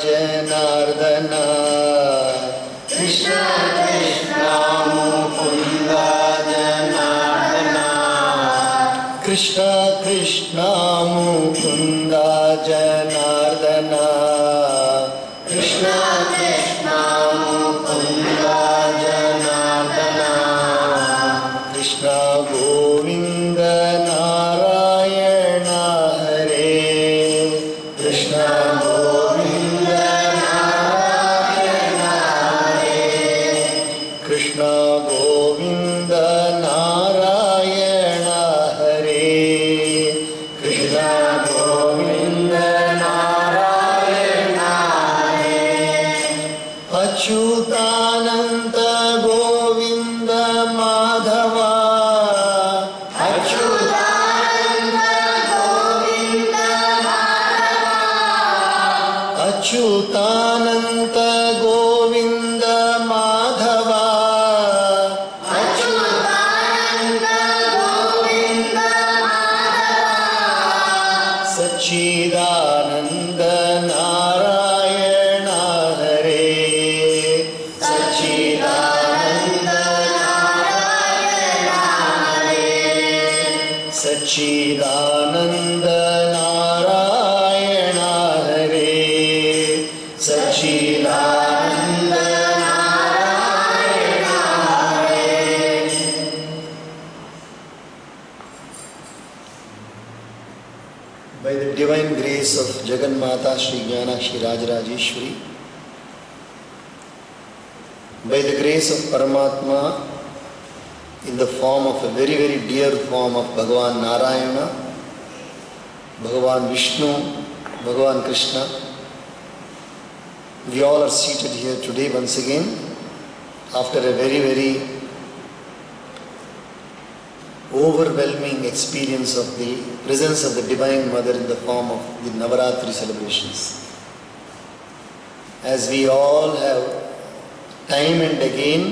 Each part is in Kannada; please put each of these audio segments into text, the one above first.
Janardan Krishna Krishna Mukund Janardan Krishna Krishna Mukund Janardan Krishna Krishna Mukund Janardan Krishna Govind Narayan Hare Krishna Govind Narayan Hare Krishna Govind Narayan Hare Krishna Govind Narayan Hare अच्युतानंत Govind Madhav अच्युतानंत Govind Madhav अच्युतानंत Govind Madhav Sachchidanand Narayan Hare Sachchidanand Narayan Hare Sachchidanand Narayan Hare Sachchidanand Narayan Hare. By the divine grace of Jagannatha Shri Jnanakshi Rajarajeshwari, by the grace of Paramatma in the form of a very very dear form of Bhagavan Narayana, Bhagavan Vishnu, Bhagavan Krishna, we all are seated here today once again after a very very overwhelming experience of the presence of the Divine Mother in the form of the Navaratri celebrations. As we all have time and again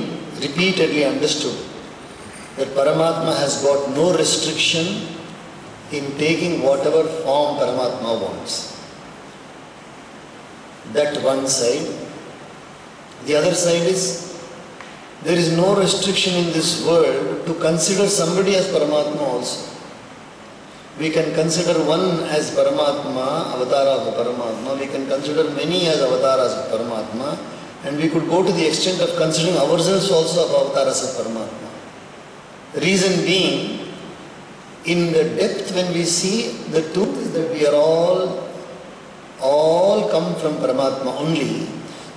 repeatedly understood that Paramatma has got no restriction in taking whatever form Paramatma wants. That one side. The other side is there is no restriction in this world to consider somebody as Paramatma also. We can consider one as Paramatma, avatara of Paramatma. We can consider many as avataras of Paramatma. And we could go to the extent of considering ourselves also of avataras of Paramatma. Reason being, in the depth when we see, the truth is that we are all come from Paramatma only.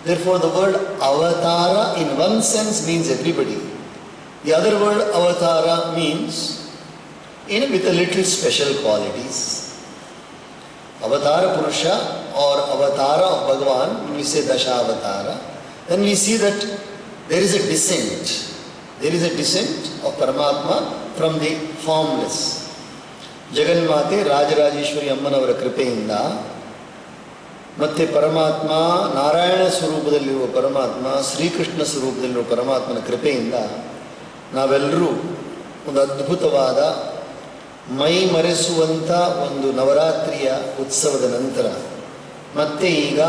Therefore the word avatara in one sense means everybody. The other word avatara means with a little special qualities. Avatara Purusha or avatara of Bhagavan, when we say Dasha Avatara, then we see that there is a descent. There is a descent of Paramatma from the formless. Jagannate Rajarajeshwari Ammanavara Kripeyinda ಮತ್ತೆ ಪರಮಾತ್ಮ ನಾರಾಯಣ ಸ್ವರೂಪದಲ್ಲಿರುವ ಪರಮಾತ್ಮ ಶ್ರೀಕೃಷ್ಣ ಸ್ವರೂಪದಲ್ಲಿರುವ ಪರಮಾತ್ಮನ ಕೃಪೆಯಿಂದ ನಾವೆಲ್ಲರೂ ಒಂದು ಅದ್ಭುತವಾದ ಮೈ ಮರೆಸುವಂಥ ಒಂದು ನವರಾತ್ರಿಯ ಉತ್ಸವದ ನಂತರ ಮತ್ತೆ ಈಗ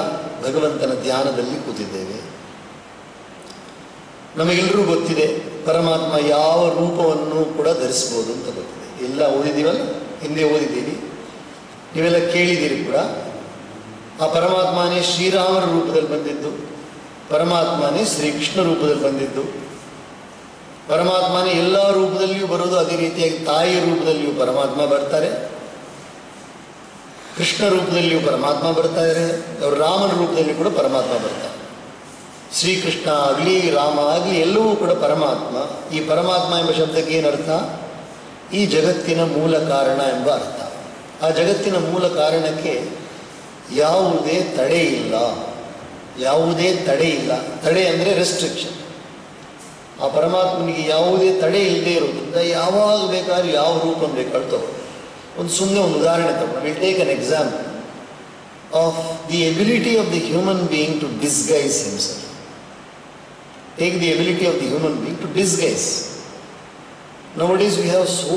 ಭಗವಂತನ ಧ್ಯಾನದಲ್ಲಿ ಕೂತಿದ್ದೇವೆ. ನಮಗೆಲ್ಲರೂ ಗೊತ್ತಿದೆ ಪರಮಾತ್ಮ ಯಾವ ರೂಪವನ್ನು ಕೂಡ ಧರಿಸ್ಬೋದು ಅಂತ ಗೊತ್ತಿದೆ. ಎಲ್ಲ ಓದಿದ್ದೀವಲ್ಲ, ಹಿಂದೆ ಓದಿದ್ದೀವಿ, ನೀವೆಲ್ಲ ಕೇಳಿದ್ದೀರಿ ಕೂಡ. ಆ ಪರಮಾತ್ಮನೇ ಶ್ರೀರಾಮನ ರೂಪದಲ್ಲಿ ಬಂದಿದ್ದು, ಪರಮಾತ್ಮನೇ ಶ್ರೀಕೃಷ್ಣ ರೂಪದಲ್ಲಿ ಬಂದಿದ್ದು, ಪರಮಾತ್ಮನೇ ಎಲ್ಲ ರೂಪದಲ್ಲಿಯೂ ಬರೋದು. ಅದೇ ರೀತಿಯಾಗಿ ತಾಯಿಯ ರೂಪದಲ್ಲಿಯೂ ಪರಮಾತ್ಮ ಬರ್ತಾರೆ, ಕೃಷ್ಣ ರೂಪದಲ್ಲಿಯೂ ಪರಮಾತ್ಮ ಬರ್ತಾರೆ, ಅವರು ರಾಮನ ರೂಪದಲ್ಲಿ ಕೂಡ ಪರಮಾತ್ಮ ಬರ್ತಾರೆ. ಶ್ರೀಕೃಷ್ಣ ಆಗಲಿ ರಾಮ ಆಗಲಿ ಎಲ್ಲವೂ ಕೂಡ ಪರಮಾತ್ಮ. ಈ ಪರಮಾತ್ಮ ಎಂಬ ಶಬ್ದಕ್ಕೆ ಏನರ್ಥ? ಈ ಜಗತ್ತಿನ ಮೂಲ ಕಾರಣ ಎಂಬ ಅರ್ಥ. ಆ ಜಗತ್ತಿನ ಮೂಲ ಕಾರಣಕ್ಕೆ ಯಾವುದೇ ತಡೆ ಇಲ್ಲ, ಯಾವುದೇ ತಡೆ ಇಲ್ಲ. ತಡೆ ಅಂದರೆ ರೆಸ್ಟ್ರಿಕ್ಷನ್. ಆ ಪರಮಾತ್ಮನಿಗೆ ಯಾವುದೇ ತಡೆ ಇಲ್ಲದೆ ಇರೋದ್ರಿಂದ ಯಾವಾಗ ಬೇಕಾದ್ರೂ ಯಾವ ರೂಪವನ್ನು ಬೇಕಾದ್ರೂ ತಗೋ. ಸುಮ್ಮನೆ ಒಂದು ಉದಾಹರಣೆ ತಗೊಂಡು will take an example of the ability of the human being to disguise himself. Take the ability of the human being to disguise. Nowadays we have so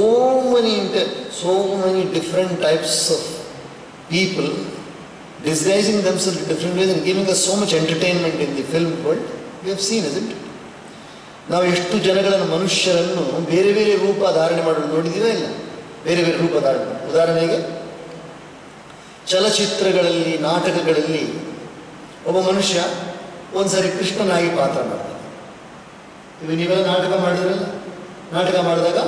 many different types of people disguising themselves in different ways and giving us so much entertainment in the film world. We have seen, isn't it? ನಾವು ಎಷ್ಟು ಜನಗಳನ್ನು ಮನುಷ್ಯರನ್ನು ಬೇರೆ ಬೇರೆ ರೂಪ ಧಾರಣೆ ಮಾಡೋದು ನೋಡಿದ್ದೀರಾ ಇಲ್ಲ? ಬೇರೆ ಬೇರೆ ರೂಪ ಧಾರಣೆ. ಉದಾಹರಣೆಗೆ ಚಲಚಿತ್ರಗಳಲ್ಲಿ, ನಾಟಕಗಳಲ್ಲಿ ಒಬ್ಬ ಮನುಷ್ಯ ಒಂದ್ಸರಿ ಕೃಷ್ಣನಾಗಿ ಪಾತ್ರ ಮಾಡ್ತಾನೆ. ಇವು ನೀವೆಲ್ಲ ನಾಟಕ ಮಾಡಿದ್ರಲ್ಲ, ನಾಟಕ ಮಾಡಿದಾಗ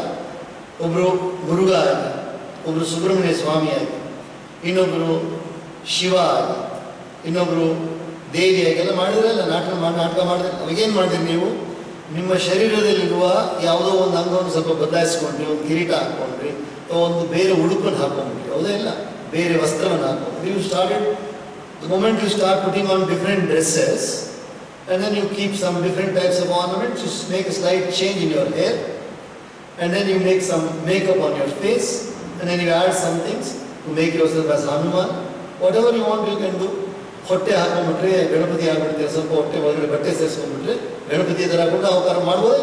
ಒಬ್ಬರು ಮುರುಘ ಆಗಿ, ಒಬ್ಬರು ಸುಬ್ರಹ್ಮಣ್ಯ ಸ್ವಾಮಿ ಆಗಿ, ಇನ್ನೊಬ್ಬರು ಶಿವ ಆಗಿ, ಇನ್ನೊಬ್ಬರು ದೇವಿಯಾಗಿ ಎಲ್ಲ ಮಾಡಿದ್ರಲ್ಲ. ನಾಟಕ ಮಾಡಿದ್ರೆ ಅವಾಗೇನು ಮಾಡಿದ್ರಿ ನೀವು? ನಿಮ್ಮ ಶರೀರದಲ್ಲಿರುವ ಯಾವುದೋ ಒಂದು ಅಂಗವನ್ನು ಸ್ವಲ್ಪ ಬದಲಾಯಿಸ್ಕೊಂಡ್ರಿ, ಒಂದು ಕಿರೀಟ ಹಾಕ್ಕೊಂಡ್ರಿ, ಒಂದು ಬೇರೆ ಉಡುಪನ್ನು ಹಾಕೊಂಡ್ರಿ, ಹೌದಾ ಇಲ್ಲ? ಬೇರೆ ವಸ್ತ್ರವನ್ನು ಹಾಕೊಂಡ್ರಿ. You started the moment you start putting on different dresses and then you keep some different types of ornaments, you make a slight change in your hair, and then you make some makeup on your face, and then you add some things to make yourself as Hanuman. Whatever you want you can do. ಹೊಟ್ಟೆ ಹಾಕೊಂಡ್ಬಿಟ್ರೆ ಗಣಪತಿ ಆಗ್ಬಿಡ್ತೀವಿ, ಸ್ವಲ್ಪ ಹೊಟ್ಟೆ ಒಳಗಡೆ ಬಟ್ಟೆ ಸೇರಿಸ್ಕೊಂಡ್ಬಿಟ್ರೆ ಗಣಪತಿ ಥರ ಹಾಕೊಂಡು ಅವಕಾರ ಮಾಡ್ಬೋದೇ?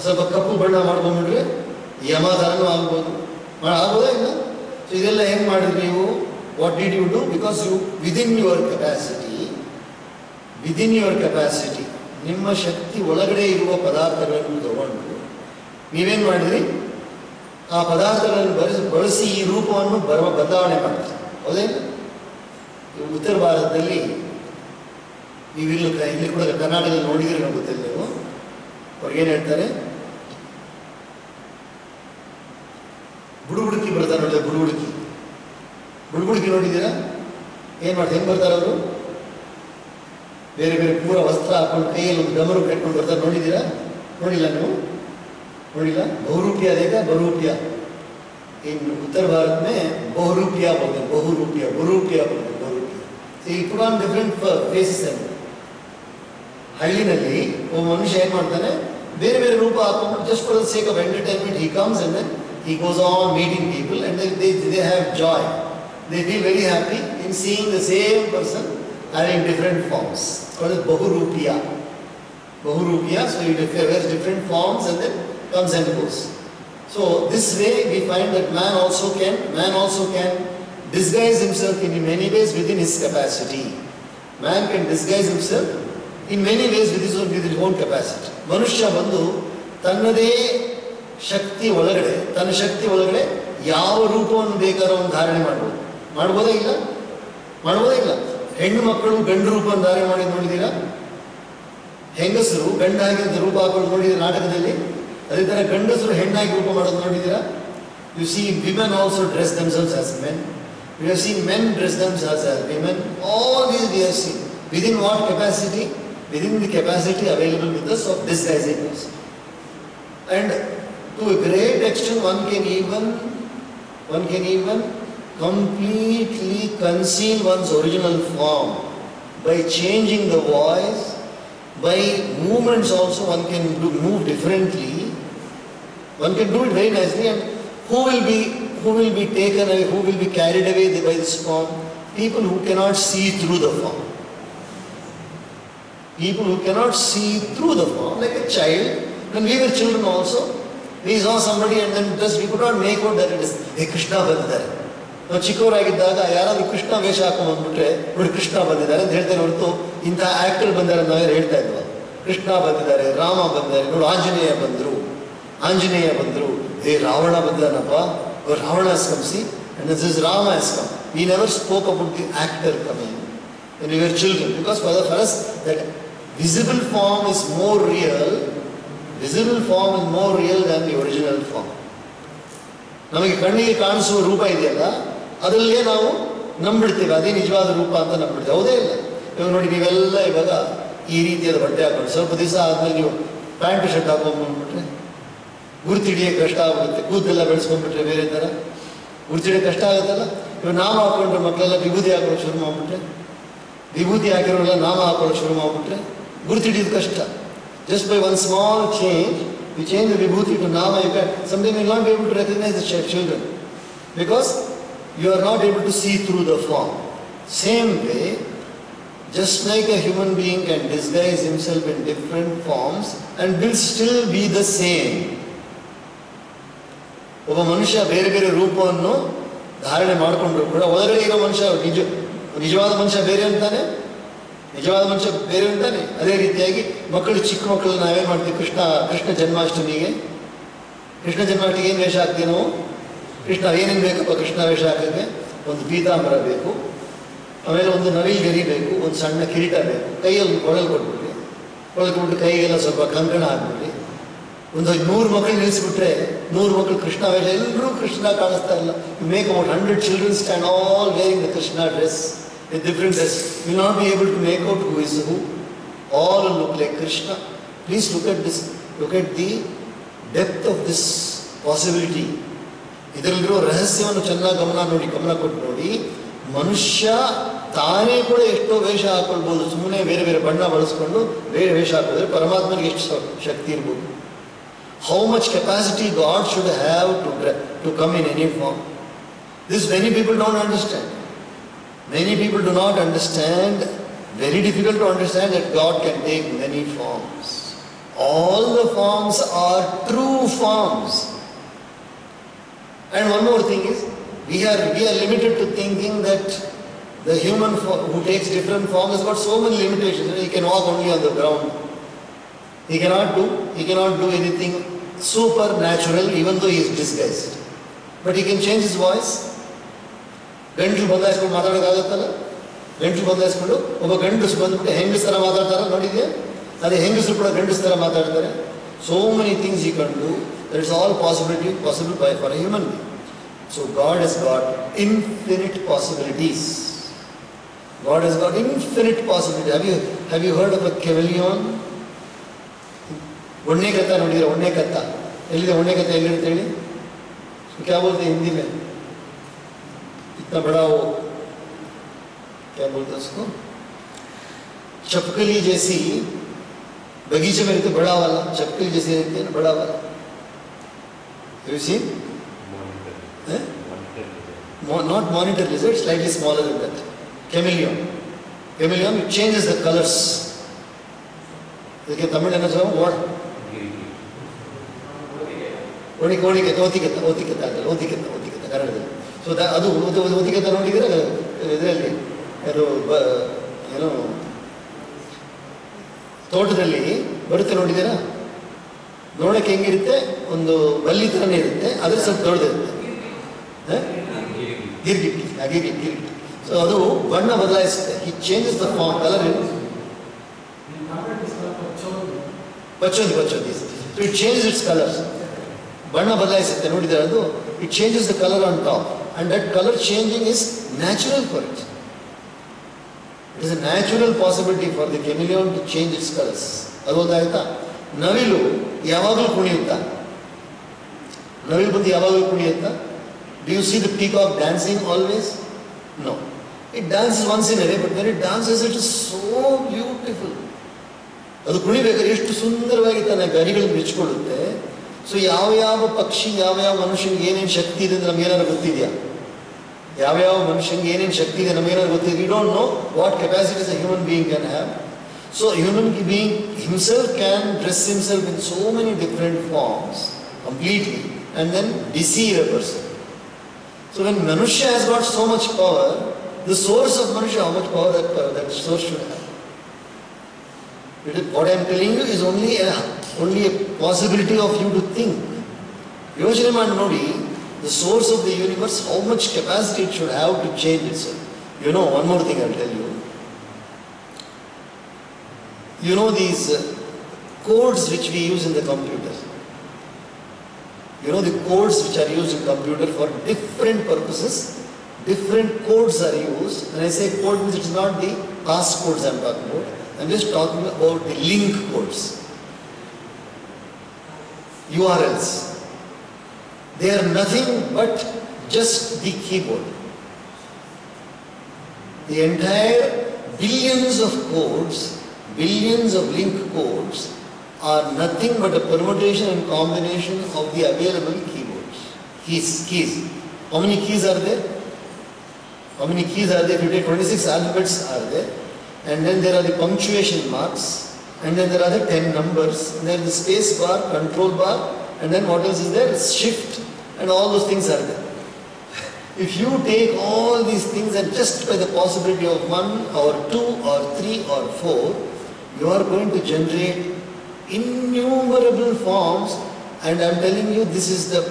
ಸ್ವಲ್ಪ ಕಪ್ಪು ಬಣ್ಣ ಮಾಡ್ಕೊಂಡ್ಬಿಟ್ರೆ ಯಮ ಥರನೂ ಆಗ್ಬೋದು, ಆಗ್ಬೋದೇ ಇಲ್ಲ? ಸೊ ಇದೆಲ್ಲ ಹೆಂಗೆ ಮಾಡಿದ್ರಿ ನೀವು? What did you do? Because you within your capacity ನಿಮ್ಮ ಶಕ್ತಿ ಒಳಗಡೆ ಇರುವ ಪದಾರ್ಥಗಳನ್ನು ತಗೊಂಡು ನೀವೇನು ಮಾಡಿದ್ರಿ? ಆ ಪದಾರ್ಥಗಳನ್ನು ಬಳಸಿ ಈ ರೂಪವನ್ನು ಬದಲಾವಣೆ ಮಾಡ್ತೀರಿ, ಹೌದೇ? ಉತ್ತರ ಭಾರತದಲ್ಲಿ ನೀವು ಇಲ್ಲಿ ಕೂಡ ಕರ್ನಾಟಕದಲ್ಲಿ ನೋಡಿದ್ರೆ ನಮ್ಗೆ ಗೊತ್ತಿಲ್ಲ ನೀವು. ಅವ್ರಿಗೇನು ಹೇಳ್ತಾರೆ? ಬುಡುಬುಡುಕಿ ಬರ್ತಾರೆ ನೋಡಿ, ಬುಡುಬುಡುಕಿ ನೋಡಿದ್ದೀರಾ? ಏನು ಮಾಡ್ತಾರೆ? ಹೆಂಗೆ ಬರ್ತಾರೆ ಅವರು? ಬೇರೆ ಬೇರೆ ಪೂರ ವಸ್ತ್ರ ಹಾಕೊಂಡು ಕೈಯಲ್ಲಿ ಒಂದು ಡಮರು ಕಟ್ಕೊಂಡು ಬರ್ತಾರೆ, ನೋಡಿದ್ದೀರಾ? ನೋಡಿಲ್ಲ ನೀವು? ನೋಡಿಲ್ಲ? ಬಹುರೂಪಿಯ ದೇಖಾ? ಬಹುರೂಪಿಯ इन उत्तर भारत में बहुरूपिया बोलते हैं, बहुरूपिया बोलते हैं. So he put on different faces and ಹಳ್ಳಿನಲ್ಲಿ ಒಬ್ಬ ಮನುಷ್ಯ ಏನು ಮಾಡ್ತಾನೆ? ಬೇರೆ ಬೇರೆ ರೂಪ ಹಾಕೊಂಡು just for the sake of entertainment he comes and then he goes on meeting people and they have joy. They feel very happy in seeing the same person having different forms. It's called Bahurupiya. So he wears different forms and then comes and goes. So this way we find that man also can disguise himself in many ways within his capacity. Man can disguise himself in many ways with his own capacity. ಮನುಷ್ಯ ಬಂದು ತನ್ನದೇ ತನ್ನ ಶಕ್ತಿ ಒಳಗಡೆ ಯಾವ ರೂಪವನ್ನು ಬೇಕಾದ್ರೂ ಒಂದು ಧಾರಣೆ ಮಾಡ್ಬೋದೇ ಇಲ್ಲ? ಹೆಣ್ಣು ಮಕ್ಕಳು ಗಂಡು ರೂಪವನ್ನು ಧಾರಣೆ ಮಾಡಿ ನೋಡಿದ್ದೀರಾ? ಹೆಂಗಸರು ಗಂಡಾಗಿದ್ದ ರೂಪ ಹಾಕೊಂಡು ನೋಡಿದ್ದೀರಾ ನಾಟಕದಲ್ಲಿ? ಅದೇ ಥರ ಗಂಡಸರು ಹೆಣ್ಣಾಗಿ ರೂಪ ಮಾಡೋದು ನೋಡಿದ್ದೀರಾ? U C women also dress themselves as men. We have seen men dress themselves as women. All these we have seen. Within what capacity? Within the capacity available with us of disguising us. And to a great extent one can even completely conceal one's original form by changing the voice, by movements also one can move differently. One can do it very nicely. And who will be taken away, who will be carried away by this form? People who cannot see through the form. People who cannot see through the form, like a child. When we were children also, we saw somebody and then just we could not make out that it is Krishna ಬಂದಿದ್ದಾರೆ. ನಾವು ಚಿಕ್ಕವರಾಗಿದ್ದಾಗ ಯಾರಾದರೂ ಕೃಷ್ಣ ವೇಷ ಹಾಕೊಂಡ್ಬಂದ್ಬಿಟ್ರೆ ನೋಡಿ ಕೃಷ್ಣ ಬಂದಿದ್ದಾರೆ ಅಂತ ಹೇಳ್ತೇನೆ ಹೊರತು ಇಂಥ ಆಕ್ಟರ್ ಬಂದಾರೆ ನಾವೇನು ಹೇಳ್ತಾ ಇದ್ವ? ಕೃಷ್ಣ ಬಂದಿದ್ದಾರೆ, ರಾಮ ಬಂದಿದ್ದಾರೆ, ನೋಡಿ ಆಂಜನೇಯ ಬಂದರು, Ravana ಬಂದಾನಪ್ಪ, Ravana has come, see, and this is Rama has come. We never spoke about the actor coming when we were children, because for us that visible form is more real than the original form. ನಮಗೆ ಕಣ್ಣಿಗೆ ಕಾಣಿಸುವ ರೂಪ ಇದೆಯಲ್ಲ, ಅದರಲ್ಲೇ ನಾವು ನಂಬಿಡ್ತೇವೆ, ಅದೇ ನಿಜವಾದ ರೂಪ ಅಂತ ನಂಬಿಡ್ತೇವೆ, ಹೌದೇ ಇಲ್ಲ? ಇವಾಗ ನೋಡಿ, ನೀವೆಲ್ಲ ಇವಾಗ ಈ ರೀತಿಯಾದ ಬಟ್ಟೆ ಹಾಕೊಂಡು ಸ್ವಲ್ಪ ದಿವಸ ಆದಮೇಲೆ ನೀವು ಪ್ಯಾಂಟ್ ಶರ್ಟ್ ಹಾಕೊಂಡ್ಬಂದ್ಬಿಟ್ರೆ ಗುರ್ತಿಡಿಯೋಕೆ ಕಷ್ಟ ಆಗುತ್ತೆ. ಕೂದಲೆಲ್ಲ ಬೆಳೆಸ್ಕೊಂಡ್ಬಿಟ್ರೆ ಬೇರೆ ಥರ ಗುರ್ತಿಡಿಯೋಕೆ ಕಷ್ಟ ಆಗುತ್ತಲ್ಲ. ಇವಾಗ ನಾಮ ಹಾಕೊಂಡ್ರೆ ಮಕ್ಕಳೆಲ್ಲ ವಿಭೂತಿ ಹಾಕೊಳ್ಳೋಕೆ ಶುರು ಮಾಡಿಬಿಟ್ರೆ, ವಿಭೂತಿ ಹಾಕಿರೋರೆಲ್ಲ ನಾಮ ಹಾಕೊಳ್ಳೋಕೆ ಶುರು ಮಾಡಿಬಿಟ್ರೆ ಗುರ್ತಿಡಿಯೋದು ಕಷ್ಟ. Just by one small change, you change the vibhuti to nama, you can sometimes will not be able to recognize the children because you are not able to see through the form. Same way, just like a human being can disguise himself in different forms and will still be the same. ಒಬ್ಬ ಮನುಷ್ಯ ಬೇರೆ ಬೇರೆ ರೂಪವನ್ನು ಧಾರಣೆ ಮಾಡಿಕೊಂಡ್ರು ಕೂಡ ಒಳಗಡೆ ಇರೋ ಮನುಷ್ಯ ನಿಜವಾದ ಮನುಷ್ಯ ಬೇರೆ ಅಂತಾನೆ, ನಿಜವಾದ ಮನುಷ್ಯ ಬೇರೆ ಅಂತಾನೆ. ಅದೇ ರೀತಿಯಾಗಿ ಮಕ್ಕಳು, ಚಿಕ್ಕ ಮಕ್ಕಳು ನಾವೇನು ಮಾಡ್ತೀವಿ, ಕೃಷ್ಣ ಜನ್ಮಾಷ್ಟಮಿಗೆ ಏನು ವೇಷ ಹಾಕ್ತೀವಿ ನಾವು? ಕೃಷ್ಣ ಏನೇನು ಬೇಕಪ್ಪ ಕೃಷ್ಣ ವೇಷ ಹಾಕೋಕ್ಕೆ? ಒಂದು ಪೀತಾಂಬರ ಬೇಕು, ಆಮೇಲೆ ಒಂದು ನವಿಲು ಗರಿ ಬೇಕು, ಒಂದು ಸಣ್ಣ ಕಿರೀಟ ಬೇಕು, ಕೈಯಲ್ಲಿ ಕೊಳಲು ಕೊಟ್ಬಿಟ್ರಿ, ಕೊಟ್ಬಿಟ್ಟು ಕೈಗೆಲ್ಲ ಸ್ವಲ್ಪ ಕಂಕಣ ಹಾಕ್ಬಿಟ್ರಿ, ಒಂದು 100 ಮಕ್ಕಳು ನಿಲ್ಲಿಸ್ಬಿಟ್ರೆ 100 ಮಕ್ಕಳು ಕೃಷ್ಣ ವೇಷ, ಎಲ್ಲರೂ ಕೃಷ್ಣ ಕಾಣಿಸ್ತಾ ಇಲ್ಲ. You make about 100 children stand all wearing the Krishna dress, a different dress. You will not be able to make out who is who. All will look like Krishna. Please look at this. Look at the depth of this possibility. ಇದರಲ್ಲಿರೋ ರಹಸ್ಯವನ್ನು ಚೆನ್ನಾಗಿ ಗಮನ ಕೊಟ್ಟು ನೋಡಿ. ಮನುಷ್ಯ ತಾನೇ ಕೂಡ ಎಷ್ಟೋ ವೇಷ ಹಾಕೊಳ್ಬೋದು, ಸುಮ್ಮನೆ ಬೇರೆ ಬೇರೆ ಬಣ್ಣ ಬಳಸ್ಕೊಂಡು ಬೇರೆ ವೇಷ ಹಾಕಿದ್ರೆ ಪರಮಾತ್ಮನಿಗೆ ಎಷ್ಟು ಶಕ್ತಿ ಇರ್ಬೋದು. How much capacity God should have to come in any form. This many people don't understand. Many people do not understand, very difficult to understand that God can take many forms. All the forms are true forms. And one more thing is, we are limited to thinking that the human who takes different forms has got so many limitations. He can walk only on the ground. He cannot do anything supernatural even though he is disguised. But he can change his voice. ಗಂಟಲು ಬದಲಾಯಿಸ್ಕೊಂಡು ಮಾತಾಡೋಕ್ಕಾಗತ್ತಲ್ಲ? ಗಂಟಲು ಬದಲಾಯಿಸ್ಕೊಂಡು ಒಬ್ಬ ಗಂಡಸು ಬಂದ್ಬಿಟ್ಟು ಹೆಂಗಸು ಥರ ಮಾತಾಡ್ತಾರ ನೋಡಿದ್ಯಾ? ಅದೇ ಹೆಂಗಸರು ಕೂಡ ಗಂಡಸು ಥರ ಮಾತಾಡ್ತಾರೆ. So many things you can do. That is all possible for a human being. So God has got infinite possibilities. God has got infinite possibilities. Have you heard of a chameleon? ಒಣ್ಣೆ ಕತ್ತ ನೋಡಿದ್ರೆ? ಒಣ್ಣೆ ಕತ್ತ ಎಲ್ಲಿದೆ? ಒಣ್ಣೆ ಕತ್ತ ಎಲ್ಲಿರುತ್ತೆ ಹೇಳಿ? क्या बोलते हैं हिंदी में? इतना बड़ा हो, क्या बोलते हैं उसको? चपकली जैसी, बगीचे में रहते बड़ा वाला, चपकली जैसी रहती है ना, बड़ा वाला. You see? Not monitor lizard, slightly smaller than that. Chameleon. Chameleon, it changes the colors. ಇದಕ್ಕೆ ತಮಿಳು ಏನೋ ಓತಿಕೆತ್ತ ಕನ್ನಡದಲ್ಲಿ. ಸೊ ಅದು ಓತಿಕೆತ್ತ ನೋಡಿದರೆ ಇದರಲ್ಲಿ ಏನೋ ತೋಟದಲ್ಲಿ ಬರುತ್ತೆ ನೋಡಿದ್ದೀರಾ? ನೋಡಕ್ಕೆ ಹೆಂಗಿರುತ್ತೆ? ಒಂದು ಬಲ್ಲಿ ಥರನೇ ಇರುತ್ತೆ, ಅದ್ರ ಸ್ವಲ್ಪ ದೊಡ್ಡದಿರುತ್ತೆ. ಗಿರ್ಗಿಟ್ಟಿ. ಸೊ ಅದು ಬಣ್ಣ ಬದಲಾಯಿಸುತ್ತೆ. It changes the form, colour. ಪಚ್ಚೋದಿ. So it changes its colours. ಬಣ್ಣ ಬದಲಾಯಿಸುತ್ತೆ ನೋಡಿದರೆ ಅದು. It changes the colour on top, and that colour changing is natural for it. It is a natural possibility for the chameleon to change its colours. ಅದು ಗೊತ್ತಾಯ್ತಾ? ನವಿಲು ಯಾವಾಗಲೂ ಕುಣಿಯುತ್ತಾ? ನವಿಲು ಬಂದು ಯಾವಾಗಲೂ ಕುಣಿಯುತ್ತಾ? Do you see the peacock dancing always? No. It dances once in a way, but when it dances, it is so beautiful. ಅದು ಕುಣಿಬೇಕಾದ್ರೆ ಎಷ್ಟು ಸುಂದರವಾಗಿ ತನ್ನ ಗರಿಗಳನ್ನು ಬಿಚ್ಚಿಕೊಳ್ಳುತ್ತೆ. ಸೊ ಯಾವ ಪಕ್ಷಿ, ಯಾವ ಮನುಷ್ಯನಿಗೆ ಏನೇನು ಶಕ್ತಿ ಇದೆ ಅಂತ ನಮಗೇನಾದ್ರು ಗೊತ್ತಿದೆಯಾ? ಯಾವ ಮನುಷ್ಯನಿಗೆ ಏನೇನು ಶಕ್ತಿ ಇದೆ ನಮಗೇನಾದ್ರು ಗೊತ್ತಿದೆ? We don't know what capacities a human being can have. So human being himself can dress himself in so many different forms completely and then deceive a person. So when Manushya has got so much power, the source of Manushya, how much power that source should have? What I am telling you is only a possibility of you to think. ಯೋಚನೆ ಮಾಡಿ ನೋಡಿ, the source of the universe, how much capacity it should have to change itself. You know, one more thing I will tell you. You know these codes which we use in the computer. You know the codes which are used in computer for different purposes. Different codes are used. When I say code, means it is not the pass codes I am talking about. I am just talking about the link codes. URLs. They are nothing but just the keyboard. The entire billions of codes, billions of link codes are nothing but a permutation and combination of the available keyboards. Keys. How many keys are there? How many keys are there? If you take 26 alphabets are there, and then there are the punctuation marks, and then there are the 10 numbers, and then the space bar, control bar, and then what else is there? Shift, and all those things are there. If you take all these things and just by the possibility of 1 or 2 or 3 or 4, you are going to generate innumerable forms, and I am telling you, this is the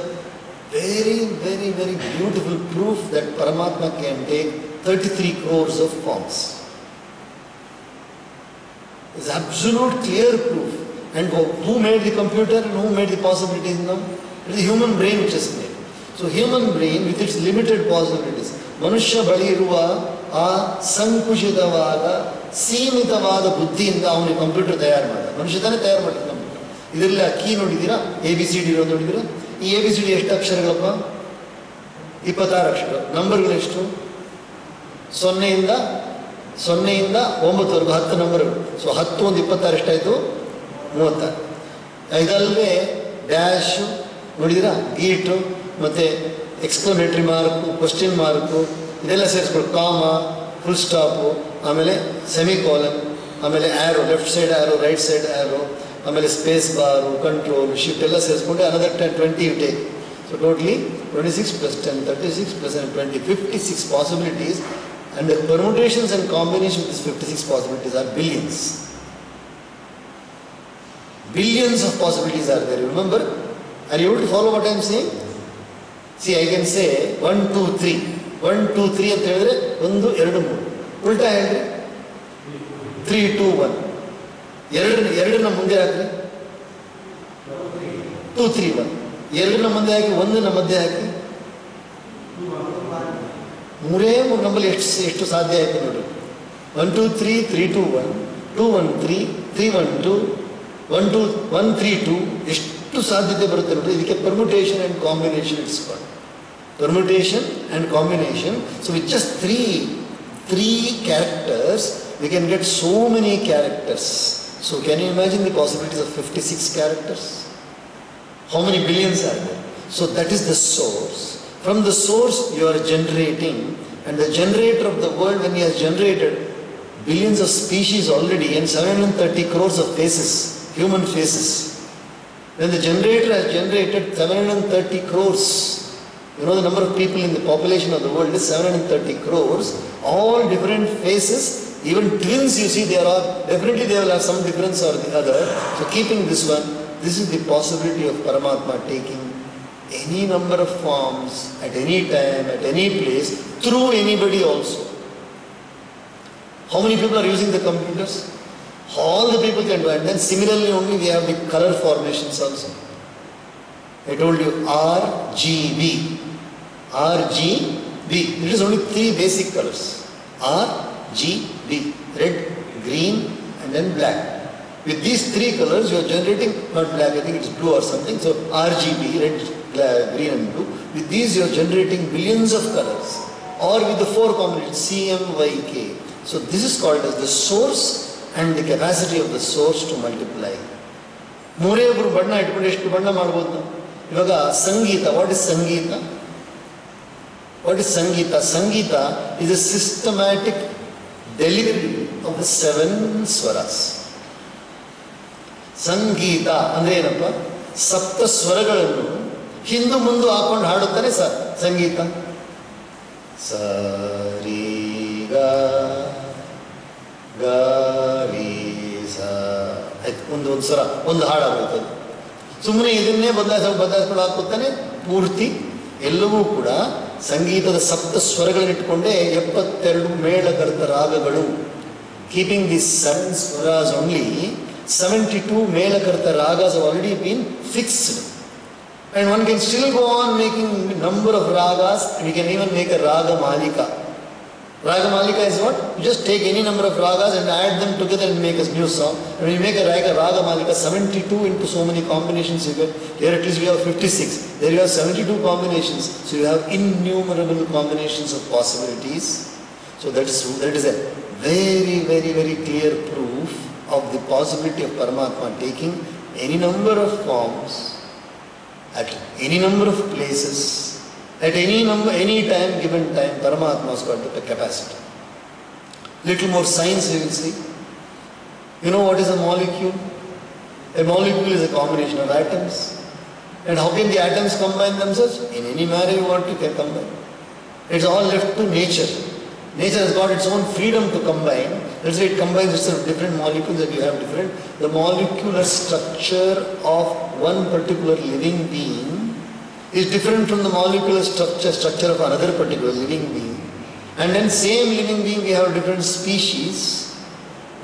very, very, very beautiful proof that Paramatma can take 33 crores of forms. It's absolute clear proof. And who made the computer and who made the possibilities now? It is the human brain which has made. So human brain with its limited possibilities. ಮನುಷ್ಯ ಬಳಿ ಇರುವ ಆ ಸಂಕುಚಿತವಾದ ಸೀಮಿತವಾದ ಬುದ್ಧಿಯಿಂದ ಅವನಿಗೆ ಕಂಪ್ಯೂಟರ್ ತಯಾರು ಮಾಡಿದ. ಮನುಷ್ಯ ತಾನೇ ತಯಾರು ಮಾಡಿದ ಕಂಪ್ಯೂಟರ್. ಇದರಲ್ಲಿ ಆ ಕೀ ನೋಡಿದ್ದೀರಾ? ABCD ಇರೋದು ನೋಡಿದ್ದೀರಾ? ಈ ABCD ಎಷ್ಟು ಅಕ್ಷರಗಳಪ್ಪ? 26 ಅಕ್ಷರ. ನಂಬರ್ಗಳು ಎಷ್ಟು? 0ಯಿಂದ 9ವರೆಗೂ 10 ನಂಬರ್ಗಳು. ಸೊ 10 ಒಂದು 26 ಎಷ್ಟಾಯಿತು? 36. ಇದಲ್ಲದೆ ಡ್ಯಾಶು ನೋಡಿದಿರಾ, ಗೀಟು, ಮತ್ತು ಎಕ್ಸ್ಕ್ಲಮೇಟರಿ ಮಾರ್ಕು, ಕ್ವಶನ್ ಮಾರ್ಕು, ಇದೆಲ್ಲ ಸೇರಿಸ್ಕೊಂಡು ಕಾಮ, ಫುಲ್ ಸ್ಟಾಪು, ಆಮೇಲೆ ಸೆಮಿಕೋಲನ್, ಆಮೇಲೆ arrow, left side arrow, right side arrow, ಆಮೇಲೆ ಸ್ಪೇಸ್ ಬಾರು, ಕಂಟ್ರೋಲ್, ಶಿಫ್ಟ್ ಎಲ್ಲ ಸೇರಿಸ್ಕೊಂಡು another 20 you take. So totally 26 plus 10, 36 plus 20, 56 possibilities, and the permutations and combinations of these 56 possibilities are billions. Billions of possibilities are there. Remember? Are you able to follow what I am saying? See, I can say 1, 2, 3. 1, 2, 3 ಅಂತ ಹೇಳಿದ್ರೆ 1, 2, 3. ಉಲ್ಟಾ ಹೇಳ್ರಿ 3, 2, 1. ಎರಡನ್ನ ಮುಂದೆ ಹಾಕ್ರಿ 2, 3, 1. ಎರಡನ್ನ ಮುಂದೆ ಹಾಕಿ 1ನ ಮಧ್ಯೆ ಹಾಕಿ 3 ನಂಬರ್ ಎಷ್ಟು ಸಾಧ್ಯ ಆಯ್ತು ನೋಡಿ. 1, 2, 3, 3, 2, 1, 2, 1, 3, 3, 1, 2, 1, 2, 1, 3, 2. ಎಷ್ಟು ಸಾಧ್ಯತೆ ಬರುತ್ತೆ ನೋಡಿ. ಇದಕ್ಕೆ permutation and combination it's called. Permutation and combination. So with just three characters, we can get so many characters. So can you imagine the possibilities of 56 characters? How many billions are there? So that is the source. From the source you are generating, and the generator of the world, when he has generated billions of species already and 730 crores of faces, human faces. When the generator has generated 730 crores, you know the number of people in the population of the world is 730 crores, all different faces, even twins you see, they are all, definitely they will have some difference or the other. So keeping this one, this is the possibility of Paramatma taking any number of forms at any time, at any place, through anybody also. How many people are using the computers? All the people can do it. And then similarly only we have the color formations also. I told you RGB. RGB. It is only 3 basic colors. RGB. Red, green and then black. With these 3 colors you are generating, not black, I think it's blue or something. So RGB, red, black, green and blue. With these you are generating billions of colors. Or with the 4 combinations, CMYK. So this is called as the source and the capacity of the source to multiply. ಮೂರೇ ಒಬ್ಬರು ಬಣ್ಣ ಇಟ್ಕೊಂಡು ಎಷ್ಟು ಬಣ್ಣ ಮಾಡ್ಬೋದು ನಾವು? ಇವಾಗ ಸಂಗೀತ, what is sangeeta? What is Sangeeta? Sangeeta is a systematic delivery of the 7 swaras. Sangeeta ಅಂದರೆ ಏನಪ್ಪ? 7 ಸ್ವರಗಳನ್ನು ಹಿಂದು ಮುಂದೆ ಹಾಕೊಂಡು ಹಾಡುತ್ತಾನೆ ಸರ್ ಸಂಗೀತ. ಸ ರೀ ಗ ಗ ರೀ ಸ. ಒಂದು ಸ್ವರ, ಒಂದು ಹಾಡಾಗುತ್ತೆ. ಸುಮ್ಮನೆ ಇದನ್ನೇ ಬದಲಾಯಿಸ್ಕೊಂಡು ಹಾಕುತ್ತಾನೆ ಪೂರ್ತಿ. ಎಲ್ಲವೂ ಕೂಡ ಸಂಗೀತದ 7 ಸ್ವರಗಳನ್ನಿಟ್ಟುಕೊಂಡೇ 72 ಮೇಳಕರ್ತ ರಾಗಗಳು. Keeping the 7 swaras only, 72 melakarta ragas have already been fixed. And one can still go on making number of ragas, and you can even make a raga malika. Raga malika is what? You just take any number of ragas and add them together and make a new song. And when you make a raga malika, 72 into so many combinations you get. Here at least we have 56. There you have 72 combinations. So you have innumerable combinations of possibilities. So that is a very, very, very clear proof of the possibility of Paramatma taking any number of forms at any number of places. At any time, given time, Paramatma has got the capacity. Little more science you will see. You know what is a molecule? A molecule is a combination of atoms. And how can the atoms combine themselves? In any manner you want to can combine. It's all left to nature. Nature has got its own freedom to combine. Let's say it combines itself different molecules that you have different. The molecular structure of one particular living being is different from the molecular structure of another particular living being. And then same living being we have different species.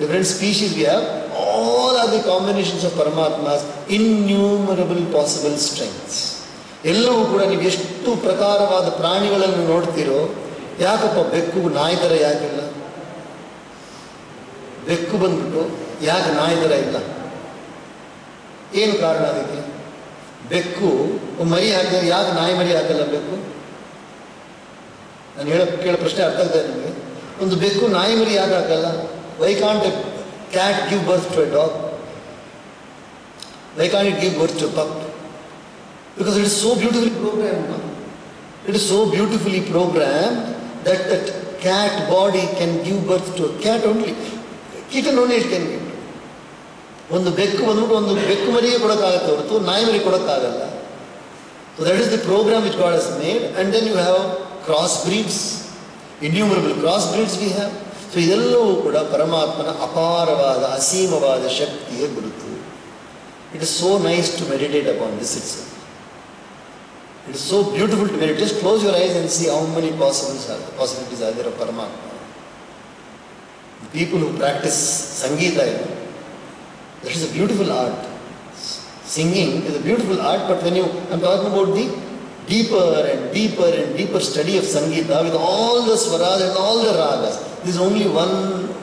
Different species we have. All are the combinations of Paramatma's innumerable possible strengths. ಎಲ್ಲವೂ ಕೂಡ ನೀವು ಎಷ್ಟು ಪ್ರಕಾರವಾದ ಪ್ರಾಣಿಗಳನ್ನು ನೋಡ್ತೀರೋ, ಯಾಕಪ್ಪ ಬೆಕ್ಕು ನಾಯಿ ಥರ ಯಾಕಿಲ್ಲ? ಬೆಕ್ಕು ಬಂದ್ಬಿಟ್ಟು ಯಾಕೆ ನಾಯಿ ಥರ ಇಲ್ಲ? ಏನು ಕಾರಣ ಅದಕ್ಕೆ? ಬೆಕ್ಕು ಮರಿ ಹಾಕಿದ್ರೆ ಯಾಕೆ ನಾಯಿ ಮರಿ ಹಾಕಲ್ಲ ಬೆಕ್ಕು? ನಾನು ಕೇಳೋ ಪ್ರಶ್ನೆ ಅರ್ಥ ಆಗ್ತದೆ ನಿಮಗೆ? ಒಂದು ಬೆಕ್ಕು ನಾಯಿ ಮರಿ ಯಾಕೆ ಹಾಕಲ್ಲ? Why can't a cat give birth to a dog? Why can't it give birth to a pup? Because it is so beautifully programmed. It is so beautifully programmed that that cat body can give birth to a cat only. Kitten only it can give. ಒಂದು ಬೆಕ್ಕು ಬಂದ್ಬಿಟ್ಟು ಒಂದು ಬೆಕ್ಕು ಮರಿಗೆ ಕೊಡೋಕ್ಕಾಗತ್ತೆ ಹೊರತು ನಾಯಿ ಮರಿ ಕೊಡೋಕ್ಕಾಗಲ್ಲ. So that is the program which God has made. And then you have cross breeds, innumerable cross breeds we have. So ಇದೆಲ್ಲವೂ ಕೂಡ ಪರಮಾತ್ಮನ ಅಪಾರವಾದ ಅಸೀಮವಾದ ಶಕ್ತಿಯ ಗುರುತು. It is so nice to meditate upon this it's. It is so beautiful to meditate. Just close your eyes and see how many possibilities are there of Paramatma. People who practise sangeeta, that is a beautiful art. Singing is a beautiful art, but when I'm talking about the deeper and deeper and deeper study of Sangeeta with all the swaras and all the ragas. There is only one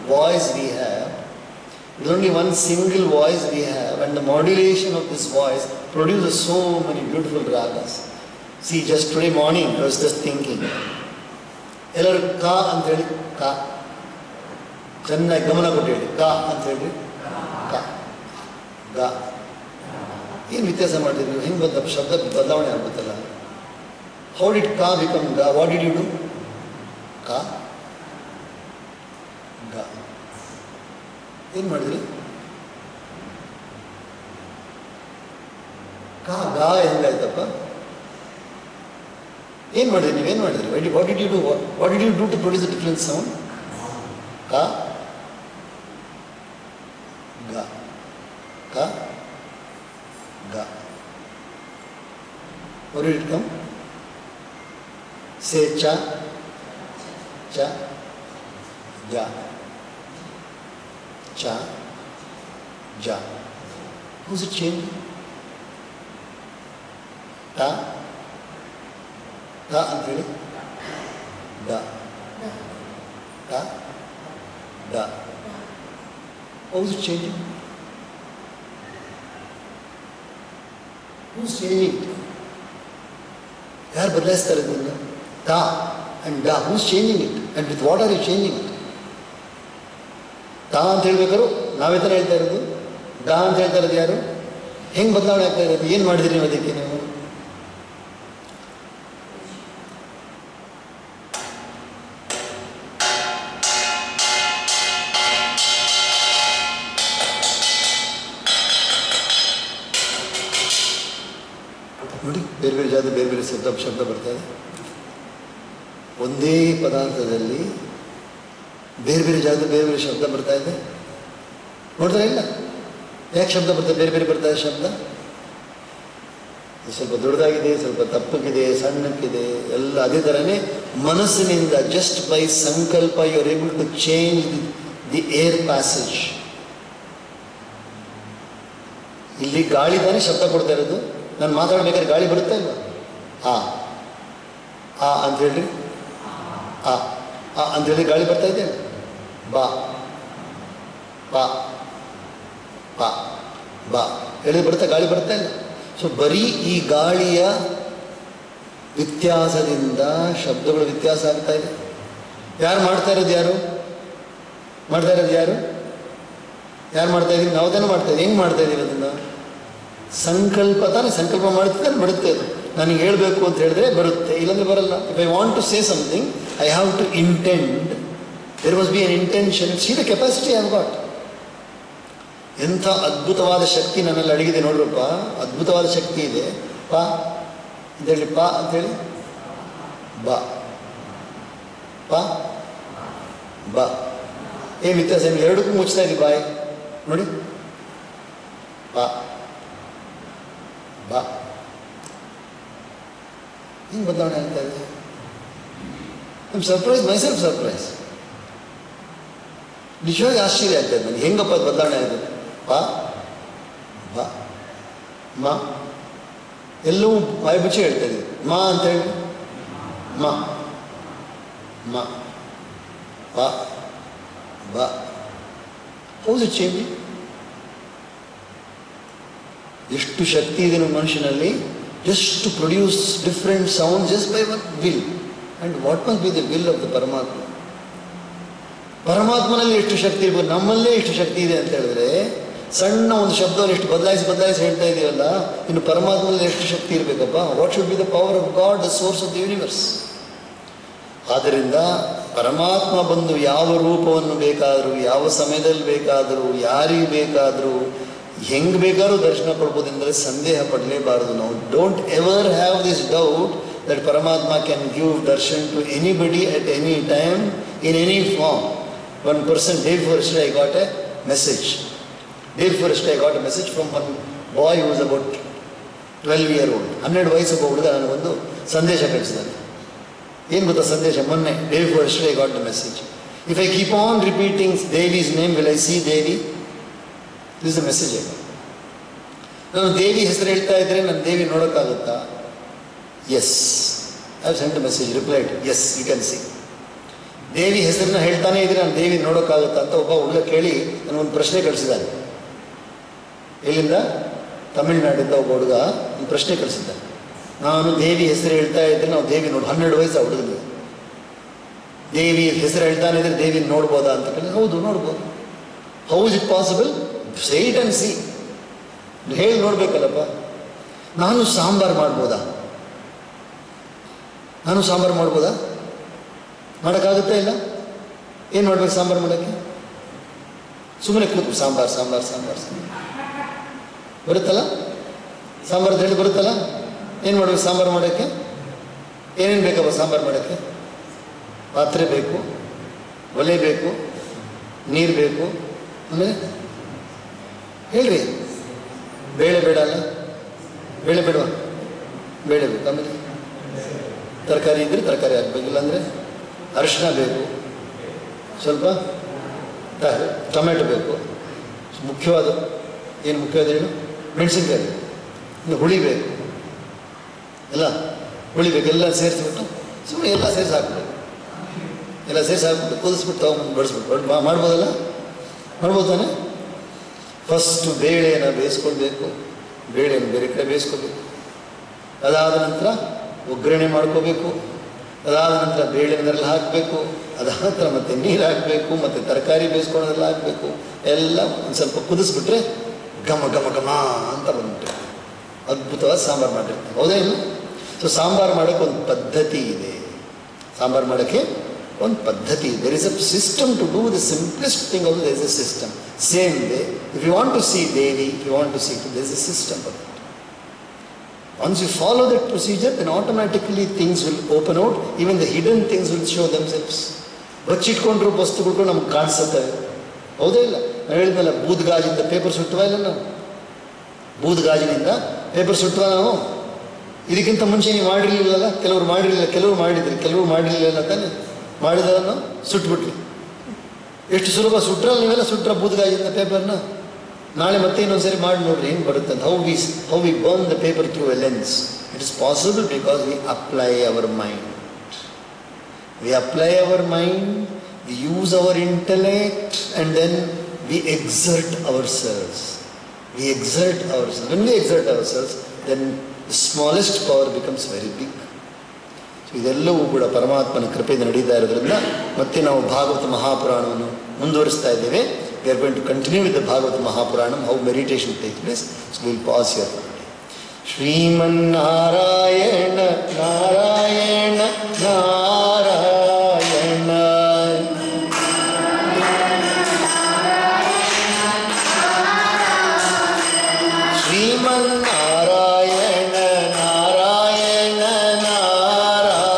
voice we have. There is only one single voice we have, and the modulation of this voice produces so many beautiful ragas. See, just today morning I was just thinking. Ellaru ka anta heli ka. Chennai gamana kotti heli ka anta heli ka. Ga. ಏನು ವ್ಯತ್ಯಾಸ ಮಾಡಿದ್ರಿ ನೀವು? ಹೆಂಗೆ ಬಂದ ಶಬ್ದ ಬದಲಾವಣೆ ಆಗುತ್ತಲ್ಲ. ಹೌ ಡಿಡ್ ಕಾ ಬಿಕಮ್ ಗಾ? What did you do? ಕಾ ಗಾ ಏನು ಮಾಡಿದ್ರಿ? ಕಾ ಗಾ ಹೆಂಗಾಯ್ತಪ್ಪ? ಏನು ಮಾಡಿದ್ರಿ? ನೀವೇನು ಮಾಡಿದ್ರಿ? What did you do? What did you do to produce a different sound? ಕಾ ಗಾ ಕಾ ga. Where did it come? Say cha, cha, ja, cha, ja. Who's it changing? Ta, ta and really? Da, ta, da. How's it changing? Who's changing it? ಯಾರು ಬದಲಾಯಿಸ್ತಾರೆ ಇದನ್ನು? ತಾ ಅಂಡ್ ಡಾ. Who's changing it and with what are you changing it? ತಾ ಅಂತ ಹೇಳ್ಬೇಕಾದ್ರು ನಾವೇ ಥರ ಹೇಳ್ತಾ ಇರೋದು. ಡಾ ಅಂತ ಹೇಳ್ತಾ ಇರೋದು ಯಾರು? ಹೆಂಗೆ ಬದಲಾವಣೆ ಆಗ್ತಾ ಇರೋದು? ಏನು ಮಾಡಿದ್ರಿ ನೀವು ಅದಕ್ಕೆ? ನೀವು ನೋಡಿ, ಬೇರೆ ಬೇರೆ ಜಾತಿ ಬೇರೆ ಬೇರೆ ಶಬ್ದ ಬರ್ತಾ ಇದೆ. ಒಂದೇ ಪದಾರ್ಥದಲ್ಲಿ ಬೇರೆ ಬೇರೆ ಜಾತಿ ಬೇರೆ ಬೇರೆ ಶಬ್ದ ಬರ್ತಾ ಇದೆ. ನೋಡ್ತಾ ಇಲ್ಲ? ಯಾಕೆ ಶಬ್ದ ಬರ್ತಾರೆ? ಬೇರೆ ಬೇರೆ ಬರ್ತಾ ಇದೆ ಶಬ್ದ. ಸ್ವಲ್ಪ ದೊಡ್ಡದಾಗಿದೆ, ಸ್ವಲ್ಪ ತಪ್ಪಗಿದೆ, ಸಣ್ಣಕ್ಕಿದೆ, ಎಲ್ಲ ಅದೇ ಥರನೇ ಮನಸ್ಸಿನಿಂದ ಜಸ್ಟ್ ಬೈ ಸಂಕಲ್ಪ you are able to change the air passage. ಇಲ್ಲಿ ಗಾಳಿ ತಾನೇ ಶಬ್ದ ಕೊಡ್ತಾ ಇರೋದು. ನಾನು ಮಾತಾಡಬೇಕಾದ್ರೆ ಗಾಳಿ ಬರುತ್ತಾ ಇಲ್ವಾ? ಆ ಅಂತ ಹೇಳ್ರಿ. ಆ ಅಂತೇಳಿ ಗಾಳಿ ಬರ್ತಾ ಇದೆ. ಬಾ ಬಾ ಬಾ ಬಾ ಹೇಳಿದ್ರೆ ಬರುತ್ತಾ? ಗಾಳಿ ಬರ್ತಾ ಇಲ್ಲ. ಸೊ ಬರೀ ಈ ಗಾಳಿಯ ವ್ಯತ್ಯಾಸದಿಂದ ಶಬ್ದಗಳು ವ್ಯತ್ಯಾಸ ಆಗ್ತಾ ಇದೆ. ಯಾರು ಮಾಡ್ತಾ ಇರೋದು? ಯಾರು ಮಾಡ್ತಾ ಇರೋದು? ಯಾರು ಮಾಡ್ತಾ ಇದ್ದೀವಿ? ನಾವು ತಾನೇ ಮಾಡ್ತಾ ಇದ್ದೀವಿ. ಹೆಂಗೆ ಮಾಡ್ತಾ ಇದ್ದೀವಿ ಅದನ್ನು? ಸಂಕಲ್ಪ ತಾನೇ. ಸಂಕಲ್ಪ ಮಾಡ್ತಿದ್ದಾನೆ ಬರುತ್ತೆ ಅದು. ನನಗೆ ಹೇಳಬೇಕು ಅಂತ ಹೇಳಿದ್ರೆ ಬರುತ್ತೆ, ಇಲ್ಲಾಂದ್ರೆ ಬರಲ್ಲ. If I want to say something I have to intend. There must be an intention. See the capacity I have got. ಎಂಥ ಅದ್ಭುತವಾದ ಶಕ್ತಿ ನನ್ನಲ್ಲಿ ಅಡಗಿದೆ ನೋಡ್ರಪ್ಪ. ಅದ್ಭುತವಾದ ಶಕ್ತಿ ಇದೆ. ಪಾ ಅಂತೇಳಿ, ಪಾ ಅಂತೇಳಿ, ಬಾ ಪ ಬ. ಏನು ವ್ಯತ್ಯಾಸ? ಎರಡಕ್ಕೂ ಮುಚ್ತಾ ಇದ್ದೀವಿ ಬಾಯಿ ನೋಡಿ. ಪ ಬ. ಹಿಂಗೆ ಬದಲಾವಣೆ ಆಗ್ತಾ ಇದೆ. I am surprise, my self surprise. ನಿಜವಾಗಿ ಆಶ್ಚರ್ಯ ಆಗ್ತದೆ ನನಗೆ, ಹೆಂಗಪ್ಪ ಅದು ಬದಲಾವಣೆ ಆಗಿದೆ. ಪ ಬ ಮ. ಎಲ್ಲವೂ ಬಾಯಿ ಮುಚ್ಚಿ ಹೇಳ್ತಾ ಇದ್ದೀವಿ. ಮ ಅಂತ ಹೇಳಿ ಮ ಮ ಪ ಬ. House it change? ಎಷ್ಟು ಶಕ್ತಿ ಇದೆ ನಮ್ಮ ಮನುಷ್ಯನಲ್ಲಿ, just to produce different sounds just by one will. And what must be the will of the ಪರಮಾತ್ಮ? ಪರಮಾತ್ಮನಲ್ಲಿ ಎಷ್ಟು ಶಕ್ತಿ ಇರ್ಬೋದು, ನಮ್ಮಲ್ಲೇ ಎಷ್ಟು ಶಕ್ತಿ ಇದೆ ಅಂತ ಹೇಳಿದ್ರೆ, ಸಣ್ಣ ಒಂದು ಶಬ್ದವನ್ನು ಎಷ್ಟು ಬದಲಾಯಿಸಿ ಹೇಳ್ತಾ ಇದೆಯಲ್ಲ, ಇನ್ನು ಪರಮಾತ್ಮನಲ್ಲಿ ಎಷ್ಟು ಶಕ್ತಿ ಇರಬೇಕಪ್ಪ. What should be the power of God, the source of the universe. ಆದ್ದರಿಂದ ಪರಮಾತ್ಮ ಬಂದು ಯಾವ ರೂಪವನ್ನು ಬೇಕಾದರೂ, ಯಾವ ಸಮಯದಲ್ಲಿ ಬೇಕಾದರೂ, ಯಾರಿಗೆ ಬೇಕಾದರೂ, ಹೆಂಗೆ ಬೇಕಾದ್ರೂ ದರ್ಶನ ಕೊಡ್ಬೋದು ಎಂದರೆ ಸಂದೇಹ ಪಡಲೇಬಾರದು. ನಾವು don't ever have this doubt that Paramatma can give darshan to anybody at any time in any form. One person, day before yesterday I got a message. Day before yesterday I got a message from one boy who was about 12 years old. 12 ವಯಸ್ಸು ಹುಡುಗ ನನಗೊಂದು ಸಂದೇಶ ಕಳಿಸಿದ್ದಾನೆ. ಏನು ಗೊತ್ತಾ ಸಂದೇಶ? ಮೊನ್ನೆ day before yesterday I got the message. If I keep on repeating Devi's name, will I see Devi? This is the message I got. ನಾನು ದೇವಿ ಹೆಸರು ಹೇಳ್ತಾ ಇದ್ರೆ ನಾನು ದೇವಿ ನೋಡೋಕ್ಕಾಗುತ್ತಾ? Yes. I have sent a message, replied, yes, you can see. ದೇವಿ ಹೆಸರನ್ನ ಹೇಳ್ತಾನೆ ಇದ್ರೆ ನಾನು ದೇವಿ ನೋಡೋಕ್ಕಾಗುತ್ತಾ ಅಂತ ಒಬ್ಬ ಹುಡುಗ ಕೇಳಿ ನನಗೊಂದು ಪ್ರಶ್ನೆ ಕಳಿಸಿದ್ದಾನೆ. ಎಲ್ಲಿಂದ? ತಮಿಳುನಾಡಿಂದ ಒಬ್ಬ ಹುಡುಗ ಒಂದು ಪ್ರಶ್ನೆ ಕಳಿಸಿದ್ದಾನೆ. ನಾನು ದೇವಿ ಹೆಸರು ಹೇಳ್ತಾ ಇದ್ದರೆ ನಾವು ದೇವಿ 12 ವಯಸ್ಸು ಹುಡುಗನಿಗೆ. ದೇವಿ ಹೆಸರು ಹೇಳ್ತಾನೆ ಇದ್ರೆ ದೇವಿ ನೋಡ್ಬೋದಾ ಅಂತ ಕೇಳಿ, ಹೌದು ನೋಡ್ಬೋದು. How is it possible? Say it and C. ಹೇಳಿ ನೋಡ್ಬೇಕಲ್ಲಪ್ಪ. ನಾನು ಸಾಂಬಾರು ಮಾಡ್ಬೋದಾ? ಮಾಡೋಕ್ಕಾಗುತ್ತಾ? ಇಲ್ಲ. ಏನು ಮಾಡ್ಬೇಕು ಸಾಂಬಾರು ಮಾಡೋಕ್ಕೆ? ಸುಮ್ಮನೆ ಕೂತು ಸಾಂಬಾರು ಬರುತ್ತಲ್ಲ? ಸಾಂಬಾರು ಅಂತ ಹೇಳಿ ಬರುತ್ತಲ್ಲ? ಏನು ಮಾಡಬೇಕು ಸಾಂಬಾರು ಮಾಡೋಕ್ಕೆ? ಏನೇನು ಬೇಕಪ್ಪ ಸಾಂಬಾರು ಮಾಡೋಕ್ಕೆ? ಪಾತ್ರೆ ಬೇಕು, ಒಲೆ ಬೇಕು, ನೀರು ಬೇಕು, ಆಮೇಲೆ ಹೇಳ್ರಿ. ಬೇಳೆ ಬೇಡ ಅಲ್ಲ? ಬೇಳೆ ಬೇಡವಾ? ಬೇಳೆ ಬೇಕು. ಆಮೇಲೆ ತರಕಾರಿ ಇದ್ದರೆ ತರಕಾರಿ ಹಾಕಬೇಕಿಲ್ಲ ಅಂದರೆ ಅರಿಶಿನ ಬೇಕು, ಸ್ವಲ್ಪ ಟೊಮೆಟೊ ಬೇಕು, ಮುಖ್ಯವಾದ ಏನು ಮುಖ್ಯವಾದ ಹೇಳು? ಮೆಣಸಿನ್ಕಾಯಿ, ಇನ್ನು ಹುಳಿ ಬೇಕು, ಎಲ್ಲ ಹುಳಿ ಬೇಕು. ಎಲ್ಲ ಸೇರಿಸ್ಬಿಟ್ಟು ಸುಮ್ಮನೆ ಎಲ್ಲ ಸೇರಿಸಿ ಹಾಕ್ಬೇಕು. ಎಲ್ಲ ಸೇರಿಸಿ ಹಾಕ್ಬಿಟ್ಟು ಕುದಿಸ್ಬಿಟ್ಟು ತೊಗೊಂಡು ಬಡಿಸ್ಬಿಟ್ಟು ಮಾಡ್ಬೋದಲ್ಲ? ಮಾಡ್ಬೋದು ತಾನೆ? ಫಸ್ಟು ಬೇಳೆಯನ್ನು ಬೇಯಿಸ್ಕೊಳ್ಬೇಕು. ಬೇಳೆಯನ್ನು ಬೇರೆ ಕಡೆ ಬೇಯಿಸ್ಕೋಬೇಕು. ಅದಾದ ನಂತರ ಒಗ್ಗರಣೆ ಮಾಡ್ಕೋಬೇಕು. ಅದಾದ ನಂತರ ಬೇಳೆನೆಲ್ಲ ಹಾಕಬೇಕು. ಅದಾದ ನಂತರ ಮತ್ತೆ ನೀರು ಹಾಕಬೇಕು, ಮತ್ತು ತರಕಾರಿ ಬೇಯಿಸ್ಕೊಳ್ಳೋದೆಲ್ಲ ಹಾಕಬೇಕು. ಎಲ್ಲ ಒಂದು ಸ್ವಲ್ಪ ಕುದಿಸ್ಬಿಟ್ರೆ ಘಮ ಘಮ ಘಮ ಅಂತ ಬಂದ್ಬಿಟ್ಟು ಅದ್ಭುತವಾದ ಸಾಂಬಾರು ಮಾಡಿರ್ತೀವಿ. ಹೌದಾ ಇಲ್ಲ? ಸೊ ಸಾಂಬಾರು ಮಾಡೋಕ್ಕೆ ಒಂದು ಪದ್ಧತಿ ಇದೆ. ಸಾಂಬಾರು ಮಾಡೋಕ್ಕೆ ಒಂದು ಪದ್ಧತಿ ಇದೆ. There is a system to do the simplest thing also. There is a system. Same way if you want to see Devi, if you want to see, there is a system for that. Once you follow that procedure, then automatically things will open out. Even the hidden things will show themselves. ಬಚ್ಚಿಟ್ಕೊಂಡ್ರು ವಸ್ತುಗಳು ನಮ್ಗೆ ಕಾಣಿಸುತ್ತವೆ. ಹೌದೇ ಇಲ್ಲ? ನಾನು ಹೇಳಿದ್ನಲ್ಲ, ಬೂದ್ಗಾಜಿಂದ ಪೇಪರ್ ಸುಟ್ಟುವ ಇಲ್ಲ ನಾವು? ಬೂದ್ಗಾಜಿನಿಂದ ಪೇಪರ್ ಸುಟ್ಟುವ ನಾವು? ಇದಕ್ಕಿಂತ ಮುಂಚೆ ನೀವು ಮಾಡಿರಲಿಲ್ಲಲ್ಲ? ಕೆಲವರು ಮಾಡಿರಲಿಲ್ಲ, ಕೆಲವರು ಮಾಡಿದ್ರಿ, ಕೆಲವರು ಮಾಡಿರಲಿಲ್ಲ ತಾನೆ? ಮಾಡಿದವನ್ನು ಸುಟ್ಬಿಟ್ರಿ. ಎಷ್ಟು ಸುಲಭ ಸುಟ್ರಲ್ಲ ನೀವೆಲ್ಲ? ಸುಟ್ರ ಬೂದ್ಗಾಜಿಂದ ಪೇಪರ್ನ? ನಾಳೆ ಮತ್ತೆ ಇನ್ನೊಂದು ಸರಿ ಮಾಡಿ ನೋಡ್ರಿ ಹೆಂಗೆ ಬರುತ್ತೆ ಅಂತ. How we burn the paper through a lens. It is possible because we apply our mind. We apply our mind, we use our intellect, and then we exert ourselves. When we exert ourselves, then the smallest power becomes very big. So ಇದೆಲ್ಲವೂ ಕೂಡ ಪರಮಾತ್ಮನ ಕೃಪೆಯಿಂದ ನಡೀತಾ ಇರೋದ್ರಿಂದ ಮತ್ತೆ ನಾವು ಭಾಗವತ ಮಹಾಪುರಾಣವನ್ನು ಮುಂದುವರಿಸ್ತಾ ಇದ್ದೇವೆ. We are going to continue with the Bhagavata Mahapuranam, how meditation takes place. So we will pause here. Shriman Narayana, Narayana, Narayana. Shriman Narayana, Narayana, Narayana.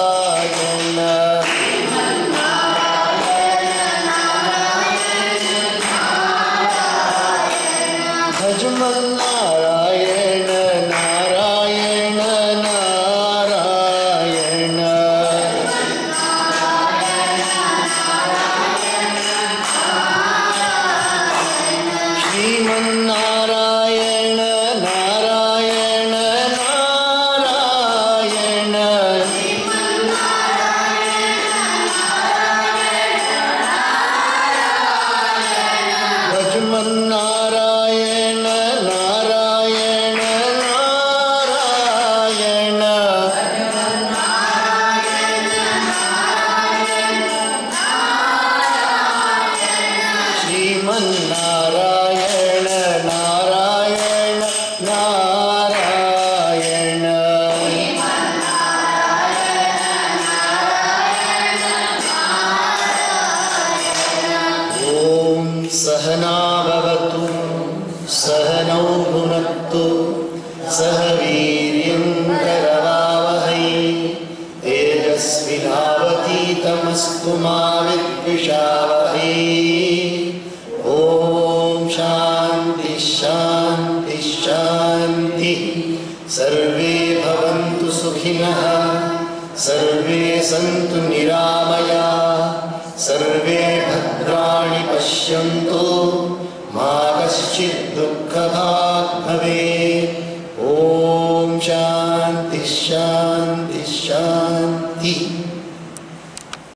सहना भवतु सहनौ भुनक्तु सह वीर्यं करवावहै तेजस्विनावतीतमस्तु मा विद्विषावहै। ओम शांति शांति शांति। सर्वे भवन्तु सुखिनः सर्वे सन्तु निरामया सर्वे भद्राणि पश्यन्तु मा कश्चित् दुःखभाग् भवेत्। ओम शांति शांति।